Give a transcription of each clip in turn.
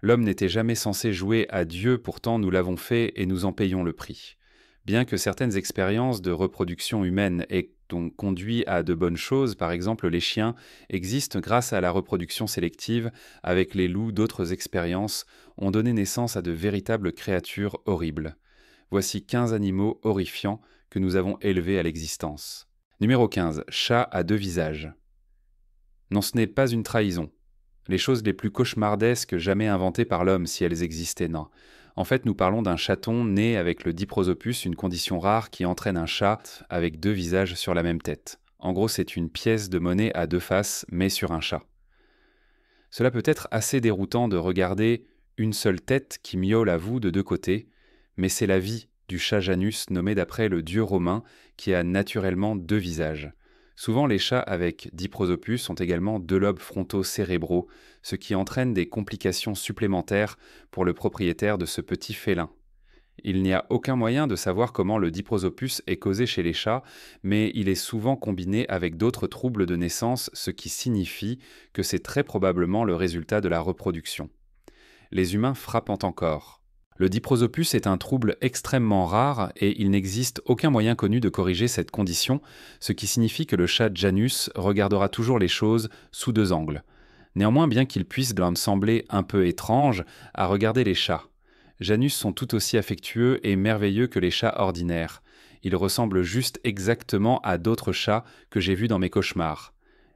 L'homme n'était jamais censé jouer à Dieu, pourtant nous l'avons fait et nous en payons le prix. Bien que certaines expériences de reproduction humaine aient donc conduit à de bonnes choses, par exemple les chiens, existent grâce à la reproduction sélective, avec les loups d'autres expériences, ont donné naissance à de véritables créatures horribles. Voici 15 animaux horrifiants que nous avons élevés à l'existence. Numéro 15. Chat à deux visages. Non, ce n'est pas une trahison. Les choses les plus cauchemardesques jamais inventées par l'homme, si elles existaient, non. En fait, nous parlons d'un chaton né avec le diprosopus, une condition rare qui entraîne un chat avec deux visages sur la même tête. En gros, c'est une pièce de monnaie à deux faces, mais sur un chat. Cela peut être assez déroutant de regarder une seule tête qui miaule à vous de deux côtés, mais c'est la vie du chat Janus, nommé d'après le dieu romain, qui a naturellement deux visages. Souvent, les chats avec diprosopus ont également deux lobes frontaux cérébraux, ce qui entraîne des complications supplémentaires pour le propriétaire de ce petit félin. Il n'y a aucun moyen de savoir comment le diprosopus est causé chez les chats, mais il est souvent combiné avec d'autres troubles de naissance, ce qui signifie que c'est très probablement le résultat de la reproduction. Les humains frappant encore. Le diprosopus est un trouble extrêmement rare et il n'existe aucun moyen connu de corriger cette condition, ce qui signifie que le chat Janus regardera toujours les choses sous deux angles. Néanmoins, bien qu'il puisse leur sembler un peu étrange à regarder les chats, Janus sont tout aussi affectueux et merveilleux que les chats ordinaires. Ils ressemblent juste exactement à d'autres chats que j'ai vus dans mes cauchemars.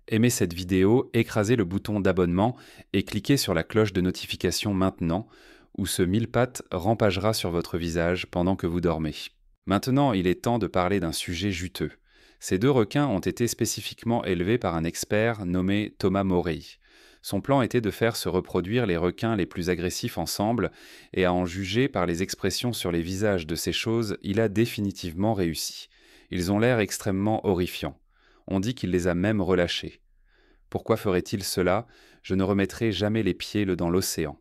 Aimez cette vidéo, écrasez le bouton d'abonnement et cliquez sur la cloche de notification maintenant, où ce mille-pattes rampagera sur votre visage pendant que vous dormez. Maintenant, il est temps de parler d'un sujet juteux. Ces deux requins ont été spécifiquement élevés par un expert nommé Thomas Morey. Son plan était de faire se reproduire les requins les plus agressifs ensemble, et à en juger par les expressions sur les visages de ces choses, il a définitivement réussi. Ils ont l'air extrêmement horrifiants. On dit qu'il les a même relâchés. Pourquoi ferait-il cela? Je ne remettrai jamais les pieds dans l'océan.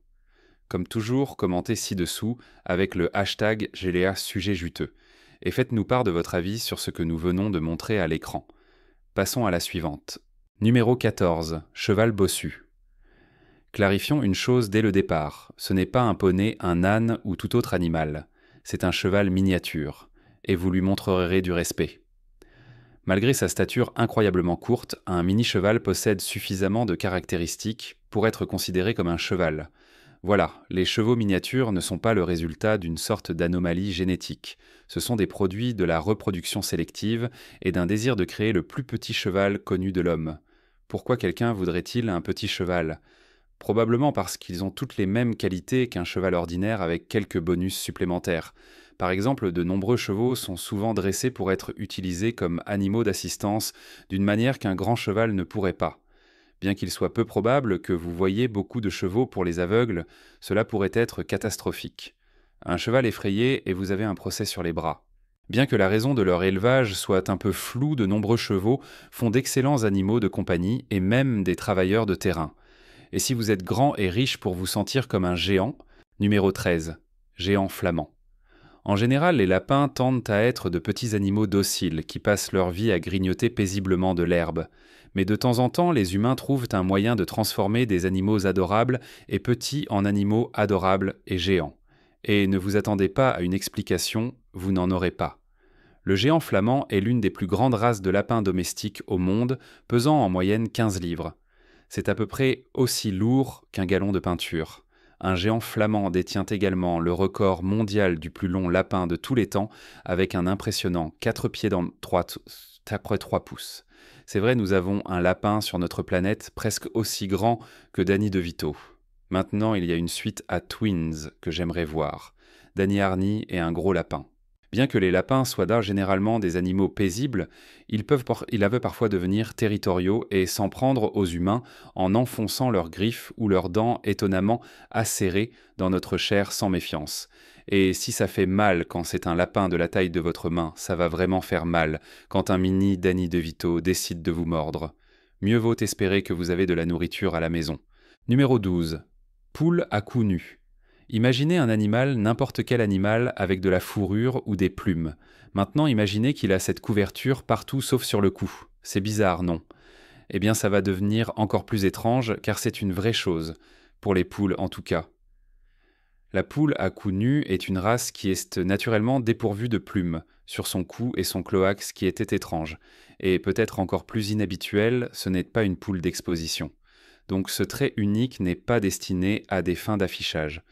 Comme toujours, commentez ci-dessous avec le hashtag #GLA sujet juteux. Et faites-nous part de votre avis sur ce que nous venons de montrer à l'écran. Passons à la suivante. Numéro 14. Cheval bossu. Clarifions une chose dès le départ. Ce n'est pas un poney, un âne ou tout autre animal. C'est un cheval miniature. Et vous lui montrerez du respect. Malgré sa stature incroyablement courte, un mini-cheval possède suffisamment de caractéristiques pour être considéré comme un cheval. Voilà, les chevaux miniatures ne sont pas le résultat d'une sorte d'anomalie génétique. Ce sont des produits de la reproduction sélective et d'un désir de créer le plus petit cheval connu de l'homme. Pourquoi quelqu'un voudrait-il un petit cheval? Probablement parce qu'ils ont toutes les mêmes qualités qu'un cheval ordinaire avec quelques bonus supplémentaires. Par exemple, de nombreux chevaux sont souvent dressés pour être utilisés comme animaux d'assistance d'une manière qu'un grand cheval ne pourrait pas. Bien qu'il soit peu probable que vous voyiez beaucoup de chevaux pour les aveugles, cela pourrait être catastrophique. Un cheval effrayé et vous avez un procès sur les bras. Bien que la raison de leur élevage soit un peu floue, de nombreux chevaux font d'excellents animaux de compagnie et même des travailleurs de terrain. Et si vous êtes grand et riche pour vous sentir comme un géant, numéro 13, géant flamand. En général, les lapins tendent à être de petits animaux dociles qui passent leur vie à grignoter paisiblement de l'herbe. Mais de temps en temps, les humains trouvent un moyen de transformer des animaux adorables et petits en animaux adorables et géants. Et ne vous attendez pas à une explication, vous n'en aurez pas. Le géant flamand est l'une des plus grandes races de lapins domestiques au monde, pesant en moyenne 15 livres. C'est à peu près aussi lourd qu'un gallon de peinture. Un géant flamand détient également le record mondial du plus long lapin de tous les temps, avec un impressionnant 4 pieds dans 3 pouces. C'est vrai, nous avons un lapin sur notre planète presque aussi grand que Danny DeVito. Maintenant, il y a une suite à Twins que j'aimerais voir. Danny Arny et un gros lapin. Bien que les lapins soient généralement des animaux paisibles, ils peuvent parfois devenir territoriaux et s'en prendre aux humains en enfonçant leurs griffes ou leurs dents étonnamment acérées dans notre chair sans méfiance. Et si ça fait mal quand c'est un lapin de la taille de votre main, ça va vraiment faire mal quand un mini Danny DeVito décide de vous mordre. Mieux vaut espérer que vous avez de la nourriture à la maison. Numéro 12. Poule à cou nu. Imaginez un animal, n'importe quel animal, avec de la fourrure ou des plumes. Maintenant, imaginez qu'il a cette couverture partout sauf sur le cou. C'est bizarre, non? Eh bien, ça va devenir encore plus étrange, car c'est une vraie chose. Pour les poules, en tout cas. La poule à cou nu est une race qui est naturellement dépourvue de plumes sur son cou et son cloaque, qui était étrange. Et peut-être encore plus inhabituel, ce n'est pas une poule d'exposition. Donc ce trait unique n'est pas destiné à des fins d'affichage.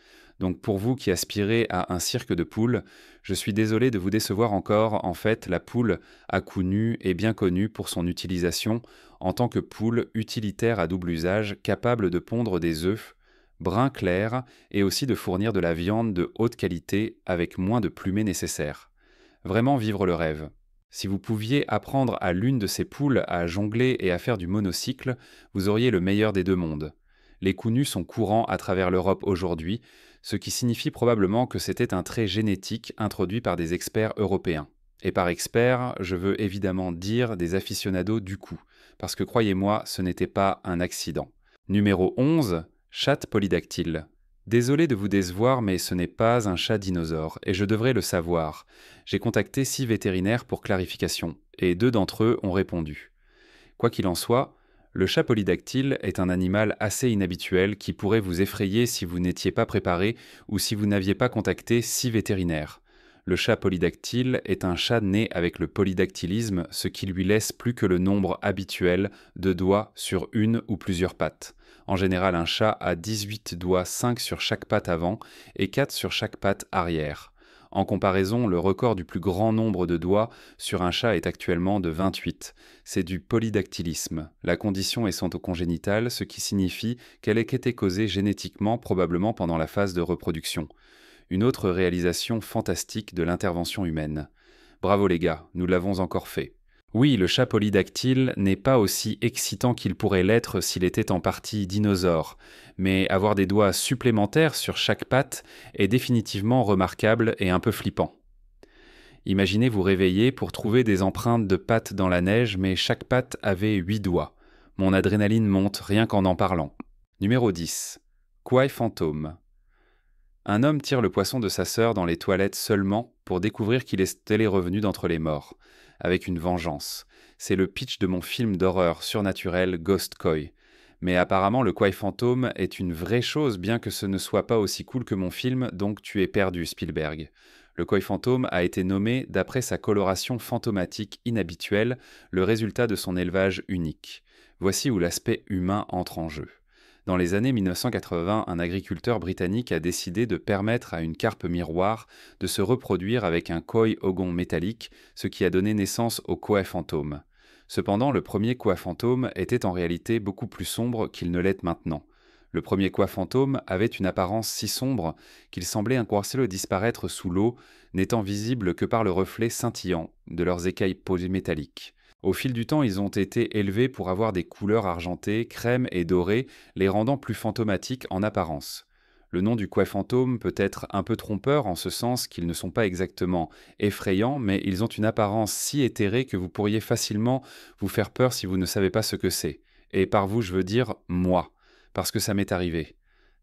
Donc pour vous qui aspirez à un cirque de poules, je suis désolé de vous décevoir encore. En fait, la poule à cou nu est bien connue pour son utilisation en tant que poule utilitaire à double usage, capable de pondre des œufs brun clair et aussi de fournir de la viande de haute qualité avec moins de plumée nécessaire. Vraiment vivre le rêve. Si vous pouviez apprendre à l'une de ces poules à jongler et à faire du monocycle, vous auriez le meilleur des deux mondes. Les coups nus sont courants à travers l'Europe aujourd'hui, ce qui signifie probablement que c'était un trait génétique introduit par des experts européens. Et par experts, je veux évidemment dire des aficionados du coup, parce que croyez-moi, ce n'était pas un accident. Numéro 11, chatte polydactyle. Désolé de vous décevoir, mais ce n'est pas un chat dinosaure, et je devrais le savoir. J'ai contacté 6 vétérinaires pour clarification, et 2 d'entre eux ont répondu. Quoi qu'il en soit, le chat polydactyle est un animal assez inhabituel qui pourrait vous effrayer si vous n'étiez pas préparé ou si vous n'aviez pas contacté 6 vétérinaires. Le chat polydactyle est un chat né avec le polydactylisme, ce qui lui laisse plus que le nombre habituel de doigts sur une ou plusieurs pattes. En général, un chat a 18 doigts, 5 sur chaque patte avant et 4 sur chaque patte arrière. En comparaison, le record du plus grand nombre de doigts sur un chat est actuellement de 28. C'est du polydactylisme. La condition est congénitale, ce qui signifie qu'elle a été causée génétiquement, probablement pendant la phase de reproduction. Une autre réalisation fantastique de l'intervention humaine. Bravo les gars, nous l'avons encore fait. Oui, le chat polydactyle n'est pas aussi excitant qu'il pourrait l'être s'il était en partie dinosaure, mais avoir des doigts supplémentaires sur chaque patte est définitivement remarquable et un peu flippant. Imaginez vous réveiller pour trouver des empreintes de pattes dans la neige, mais chaque patte avait 8 doigts. Mon adrénaline monte rien qu'en en parlant. Numéro 10. Kouaï fantôme. Un homme tire le poisson de sa sœur dans les toilettes seulement pour découvrir qu'il est revenu d'entre les morts, avec une vengeance. C'est le pitch de mon film d'horreur surnaturel Ghost Koi. Mais apparemment le Kouaï fantôme est une vraie chose, bien que ce ne soit pas aussi cool que mon film, donc tu es perdu Spielberg. Le Kouaï fantôme a été nommé d'après sa coloration fantomatique inhabituelle, le résultat de son élevage unique. Voici où l'aspect humain entre en jeu. Dans les années 1980, un agriculteur britannique a décidé de permettre à une carpe miroir de se reproduire avec un koi ogon métallique, ce qui a donné naissance au koi fantôme. Cependant, le premier koi fantôme était en réalité beaucoup plus sombre qu'il ne l'est maintenant. Le premier koi fantôme avait une apparence si sombre qu'il semblait le disparaître sous l'eau, n'étant visible que par le reflet scintillant de leurs écailles polymétalliques. Au fil du temps, ils ont été élevés pour avoir des couleurs argentées, crème et dorées, les rendant plus fantomatiques en apparence. Le nom du kouaï fantôme peut être un peu trompeur en ce sens qu'ils ne sont pas exactement effrayants, mais ils ont une apparence si éthérée que vous pourriez facilement vous faire peur si vous ne savez pas ce que c'est. Et par vous, je veux dire moi, parce que ça m'est arrivé.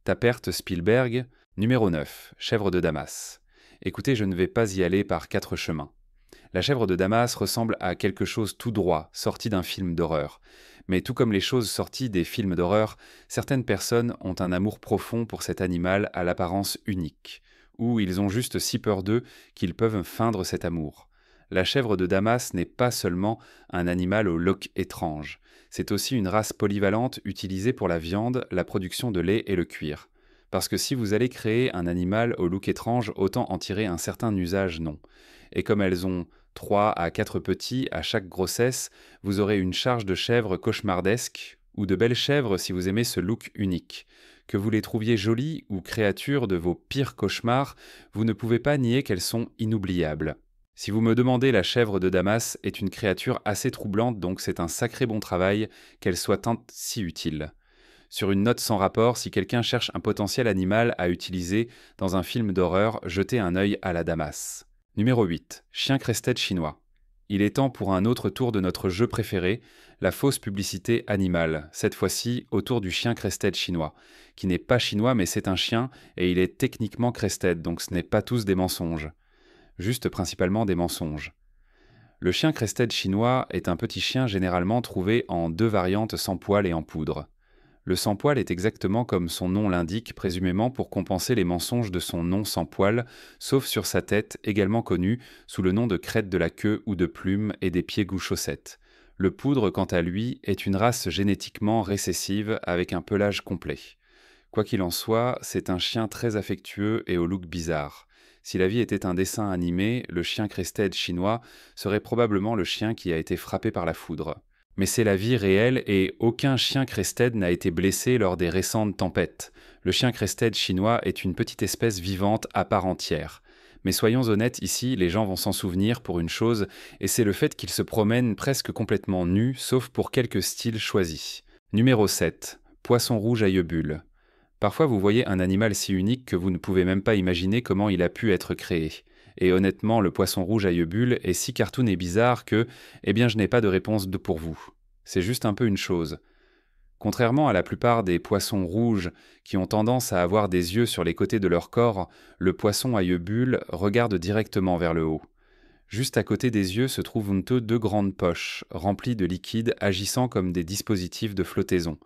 Ta perte, Spielberg. Numéro 9. Chèvre de Damas. Écoutez, je ne vais pas y aller par 4 chemins. La chèvre de Damas ressemble à quelque chose tout droit, sorti d'un film d'horreur. Mais tout comme les choses sorties des films d'horreur, certaines personnes ont un amour profond pour cet animal à l'apparence unique, ou ils ont juste si peur d'eux qu'ils peuvent feindre cet amour. La chèvre de Damas n'est pas seulement un animal au look étrange, c'est aussi une race polyvalente utilisée pour la viande, la production de lait et le cuir. Parce que si vous allez créer un animal au look étrange, autant en tirer un certain usage, non. Et comme elles ont 3 à 4 petits à chaque grossesse, vous aurez une charge de chèvres cauchemardesques, ou de belles chèvres si vous aimez ce look unique. Que vous les trouviez jolies ou créatures de vos pires cauchemars, vous ne pouvez pas nier qu'elles sont inoubliables. Si vous me demandez, la chèvre de Damas est une créature assez troublante, donc c'est un sacré bon travail qu'elle soit tant si utile. Sur une note sans rapport, si quelqu'un cherche un potentiel animal à utiliser dans un film d'horreur, jetez un œil à la Damas. Numéro 8. Chien crested chinois. Il est temps pour un autre tour de notre jeu préféré, la fausse publicité animale, cette fois-ci autour du chien crested chinois, qui n'est pas chinois mais c'est un chien et il est techniquement crested, donc ce n'est pas tous des mensonges. Juste principalement des mensonges. Le chien crested chinois est un petit chien généralement trouvé en 2 variantes sans poil et en poudre. Le sans-poil est exactement comme son nom l'indique, présumément pour compenser les mensonges de son nom sans poil, sauf sur sa tête, également connue sous le nom de crête de la queue ou de plume et des pieds goût-chaussettes. Le poudre, quant à lui, est une race génétiquement récessive avec un pelage complet. Quoi qu'il en soit, c'est un chien très affectueux et au look bizarre. Si la vie était un dessin animé, le chien crested chinois serait probablement le chien qui a été frappé par la foudre. Mais c'est la vie réelle et aucun chien crested n'a été blessé lors des récentes tempêtes. Le chien crested chinois est une petite espèce vivante à part entière. Mais soyons honnêtes, ici, les gens vont s'en souvenir pour une chose, et c'est le fait qu'il se promène presque complètement nu, sauf pour quelques styles choisis. Numéro 7. Poisson rouge à yeux bulles. Parfois vous voyez un animal si unique que vous ne pouvez même pas imaginer comment il a pu être créé. Et honnêtement, le poisson rouge à yeux bulles est si cartoon et bizarre que, eh bien je n'ai pas de réponse pour vous. C'est juste un peu une chose. Contrairement à la plupart des poissons rouges qui ont tendance à avoir des yeux sur les côtés de leur corps, le poisson à yeux bulles regarde directement vers le haut. Juste à côté des yeux se trouvent deux grandes poches, remplies de liquide agissant comme des dispositifs de flottaison.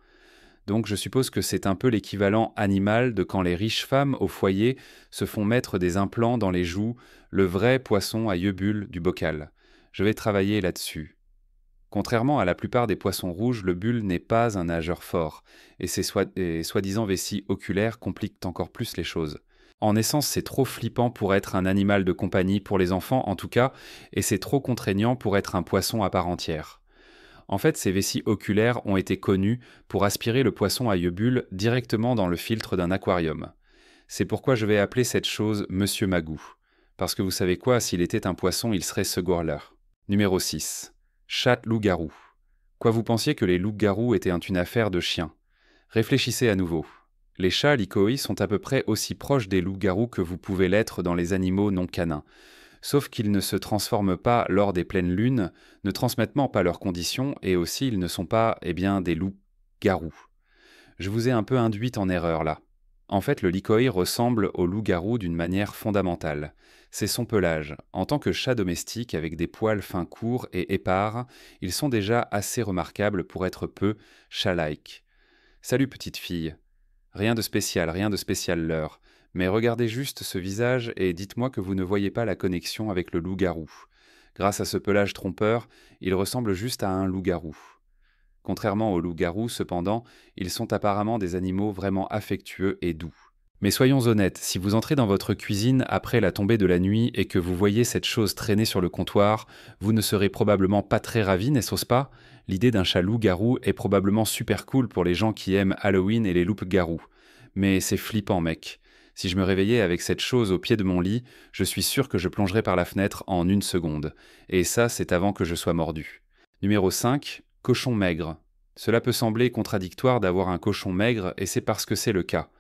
Donc je suppose que c'est un peu l'équivalent animal de quand les riches femmes au foyer se font mettre des implants dans les joues, le vrai poisson à yeux bulles du bocal. Je vais travailler là-dessus. Contrairement à la plupart des poissons rouges, le bulle n'est pas un nageur fort, et ses soi-disant vessies oculaires compliquent encore plus les choses. En essence, c'est trop flippant pour être un animal de compagnie pour les enfants en tout cas, et c'est trop contraignant pour être un poisson à part entière. En fait, ces vessies oculaires ont été connues pour aspirer le poisson à yeux bulles directement dans le filtre d'un aquarium. C'est pourquoi je vais appeler cette chose Monsieur Magou. Parce que vous savez quoi, s'il était un poisson, il serait ce gourler. Numéro 6. Chat loup-garou. Quoi, vous pensiez que les loups-garous étaient une affaire de chiens? Réfléchissez à nouveau. Les chats lycoïs sont à peu près aussi proches des loups-garous que vous pouvez l'être dans les animaux non canins. Sauf qu'ils ne se transforment pas lors des pleines lunes, ne transmettent pas leurs conditions, et aussi ils ne sont pas, des loups-garous. Je vous ai un peu induite en erreur là. En fait, le lycoï ressemble au loup-garou d'une manière fondamentale. C'est son pelage. En tant que chat domestique avec des poils fins courts et épars, ils sont déjà assez remarquables pour être peu chat-like. Salut petite fille. Rien de spécial leur. Mais regardez juste ce visage et dites-moi que vous ne voyez pas la connexion avec le loup-garou. Grâce à ce pelage trompeur, il ressemble juste à un loup-garou. Contrairement aux loups-garous, cependant, ils sont apparemment des animaux vraiment affectueux et doux. Mais soyons honnêtes, si vous entrez dans votre cuisine après la tombée de la nuit et que vous voyez cette chose traîner sur le comptoir, vous ne serez probablement pas très ravi, n'est-ce pas? L'idée d'un chat loup-garou est probablement super cool pour les gens qui aiment Halloween et les loups-garous. Mais c'est flippant, mec. Si je me réveillais avec cette chose au pied de mon lit, je suis sûr que je plongerais par la fenêtre en 1 seconde. Et ça, c'est avant que je sois mordu. Numéro 5. Cochon maigre. Cela peut sembler contradictoire d'avoir un cochon maigre, et c'est parce que c'est le cas.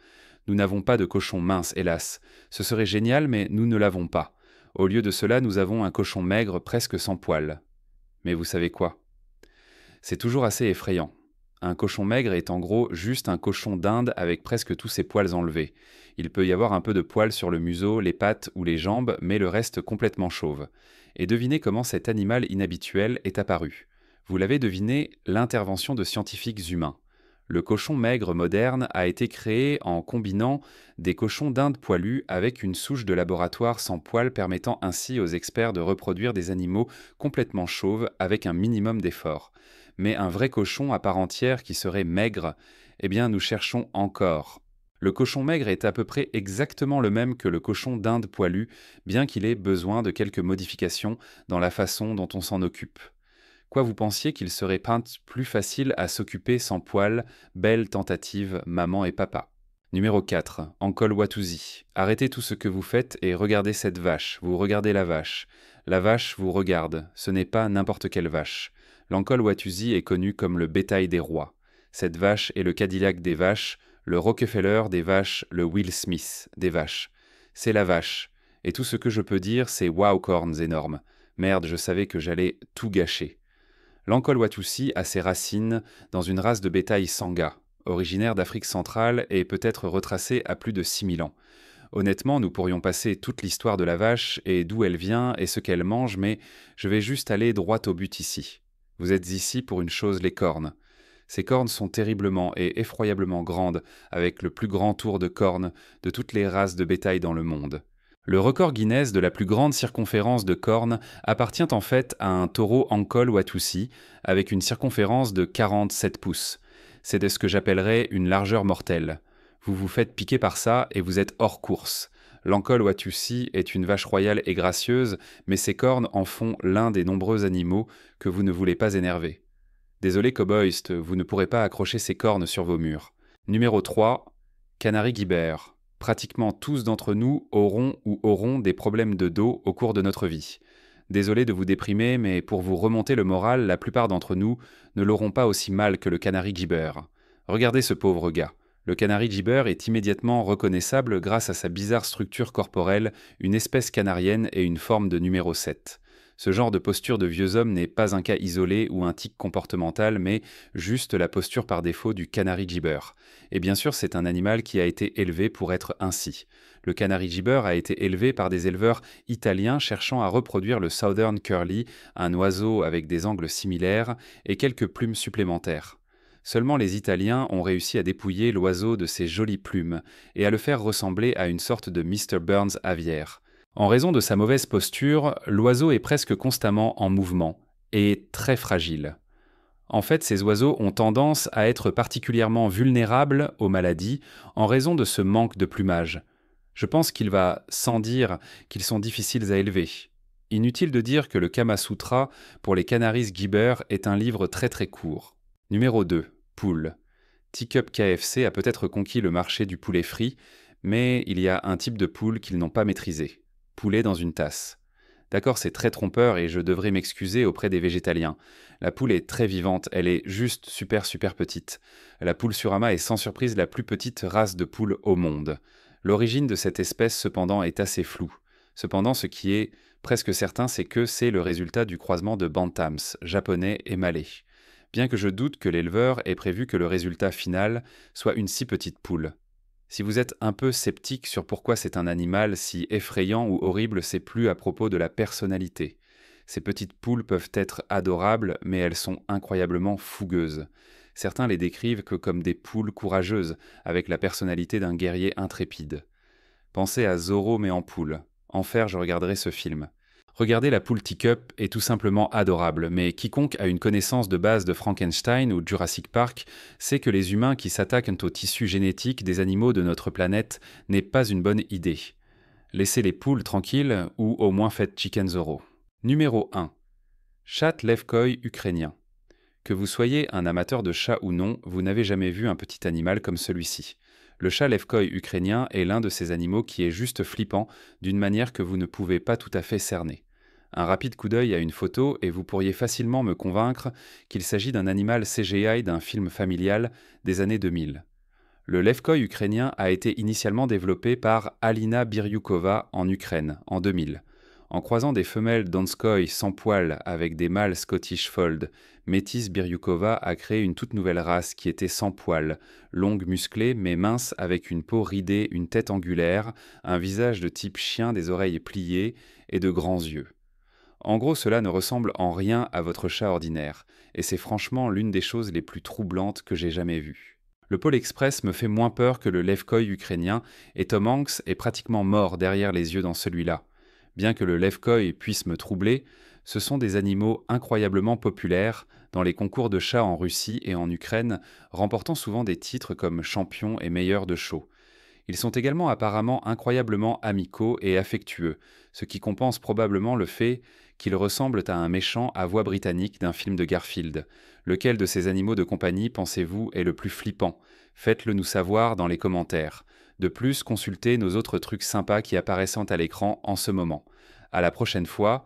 Nous n'avons pas de cochon mince, hélas. Ce serait génial, mais nous ne l'avons pas. Au lieu de cela, nous avons un cochon maigre presque sans poils. Mais vous savez quoi? C'est toujours assez effrayant. Un cochon maigre est en gros juste un cochon d'Inde avec presque tous ses poils enlevés. Il peut y avoir un peu de poils sur le museau, les pattes ou les jambes, mais le reste complètement chauve. Et devinez comment cet animal inhabituel est apparu. Vous l'avez deviné, l'intervention de scientifiques humains. Le cochon maigre moderne a été créé en combinant des cochons d'Inde poilus avec une souche de laboratoire sans poils permettant ainsi aux experts de reproduire des animaux complètement chauves avec un minimum d'effort. Mais un vrai cochon à part entière qui serait maigre, eh bien nous cherchons encore. Le cochon maigre est à peu près exactement le même que le cochon d'Inde poilu, bien qu'il ait besoin de quelques modifications dans la façon dont on s'en occupe. Quoi, vous pensiez qu'il serait plus facile à s'occuper sans poils? Belle tentative, maman et papa. Numéro 4. Ankol Watusi. Arrêtez tout ce que vous faites et regardez cette vache. Vous regardez la vache. La vache vous regarde. Ce n'est pas n'importe quelle vache. L'Ankol Watusi est connu comme le bétail des rois. Cette vache est le Cadillac des vaches, le Rockefeller des vaches, le Will Smith des vaches. C'est la vache. Et tout ce que je peux dire, c'est wow corns énormes. Merde, je savais que j'allais tout gâcher. L'Ankol Watusi a ses racines dans une race de bétail sangha, originaire d'Afrique centrale et peut-être retracée à plus de 6000 ans. Honnêtement, nous pourrions passer toute l'histoire de la vache et d'où elle vient et ce qu'elle mange, mais je vais juste aller droit au but ici. Vous êtes ici pour une chose, les cornes. Ces cornes sont terriblement et effroyablement grandes, avec le plus grand tour de cornes de toutes les races de bétail dans le monde. Le record Guinness de la plus grande circonférence de cornes appartient en fait à un taureau Ankol Watusi, avec une circonférence de 47 pouces. C'est de ce que j'appellerais une largeur mortelle. Vous vous faites piquer par ça et vous êtes hors course. L'Ankol Watusi est une vache royale et gracieuse, mais ses cornes en font l'un des nombreux animaux que vous ne voulez pas énerver. Désolé Cowboyst, vous ne pourrez pas accrocher ces cornes sur vos murs. Numéro 3. Canary Gibber. Pratiquement tous d'entre nous auront des problèmes de dos au cours de notre vie. Désolé de vous déprimer, mais pour vous remonter le moral, la plupart d'entre nous ne l'auront pas aussi mal que le Canary Gibber. Regardez ce pauvre gars. Le Canary Gibber est immédiatement reconnaissable grâce à sa bizarre structure corporelle, une espèce canarienne et une forme de numéro 7. Ce genre de posture de vieux homme n'est pas un cas isolé ou un tic comportemental, mais juste la posture par défaut du Canary Gibber. Et bien sûr, c'est un animal qui a été élevé pour être ainsi. Le Canary Gibber a été élevé par des éleveurs italiens cherchant à reproduire le Southern Curly, un oiseau avec des angles similaires et quelques plumes supplémentaires. Seulement les Italiens ont réussi à dépouiller l'oiseau de ses jolies plumes et à le faire ressembler à une sorte de Mr. Burns aviaire. En raison de sa mauvaise posture, l'oiseau est presque constamment en mouvement et très fragile. En fait, ces oiseaux ont tendance à être particulièrement vulnérables aux maladies en raison de ce manque de plumage. Je pense qu'il va sans dire qu'ils sont difficiles à élever. Inutile de dire que le Kama Sutra pour les Canaris Gibber est un livre très très court. Numéro 2. Poule. Teacup KFC a peut-être conquis le marché du poulet frit, mais il y a un type de poule qu'ils n'ont pas maîtrisé. Poulet dans une tasse. D'accord, c'est très trompeur et je devrais m'excuser auprès des végétaliens. La poule est très vivante, elle est juste super petite. La poule surama est sans surprise la plus petite race de poule au monde. L'origine de cette espèce cependant est assez floue. Cependant, ce qui est presque certain, c'est que c'est le résultat du croisement de bantams, japonais et malais. Bien que je doute que l'éleveur ait prévu que le résultat final soit une si petite poule. Si vous êtes un peu sceptique sur pourquoi c'est un animal si effrayant ou horrible, c'est plus à propos de la personnalité. Ces petites poules peuvent être adorables, mais elles sont incroyablement fougueuses. Certains les décrivent que comme des poules courageuses, avec la personnalité d'un guerrier intrépide. Pensez à Zorro mais en poule. Enfer, je regarderai ce film. Regardez la poule Teacup est tout simplement adorable, mais quiconque a une connaissance de base de Frankenstein ou Jurassic Park sait que les humains qui s'attaquent au tissu génétique des animaux de notre planète n'est pas une bonne idée. Laissez les poules tranquilles ou au moins faites Chicken Zorro. Numéro 1. Chat levkoï ukrainien. Que vous soyez un amateur de chat ou non, vous n'avez jamais vu un petit animal comme celui-ci. Le chat levkoï ukrainien est l'un de ces animaux qui est juste flippant d'une manière que vous ne pouvez pas tout à fait cerner. Un rapide coup d'œil à une photo et vous pourriez facilement me convaincre qu'il s'agit d'un animal CGI d'un film familial des années 2000. Le levkoï ukrainien a été initialement développé par Alina Biryukova en Ukraine en 2000. En croisant des femelles donskoï sans poils avec des mâles Scottish Fold, Métis Biryukova a créé une toute nouvelle race qui était sans poils, longue musclée mais mince avec une peau ridée, une tête angulaire, un visage de type chien, des oreilles pliées et de grands yeux. En gros, cela ne ressemble en rien à votre chat ordinaire, et c'est franchement l'une des choses les plus troublantes que j'ai jamais vues. Le Pôle Express me fait moins peur que le levkoï ukrainien, et Tom Hanks est pratiquement mort derrière les yeux dans celui-là. Bien que le levkoï puisse me troubler, ce sont des animaux incroyablement populaires dans les concours de chats en Russie et en Ukraine, remportant souvent des titres comme champion et meilleur de show. Ils sont également apparemment incroyablement amicaux et affectueux, ce qui compense probablement le fait qu'ils ressemblent à un méchant à voix britannique d'un film de Garfield. Lequel de ces animaux de compagnie pensez-vous est le plus flippant? Faites-le nous savoir dans les commentaires. De plus, consultez nos autres trucs sympas qui apparaissent à l'écran en ce moment. À la prochaine fois.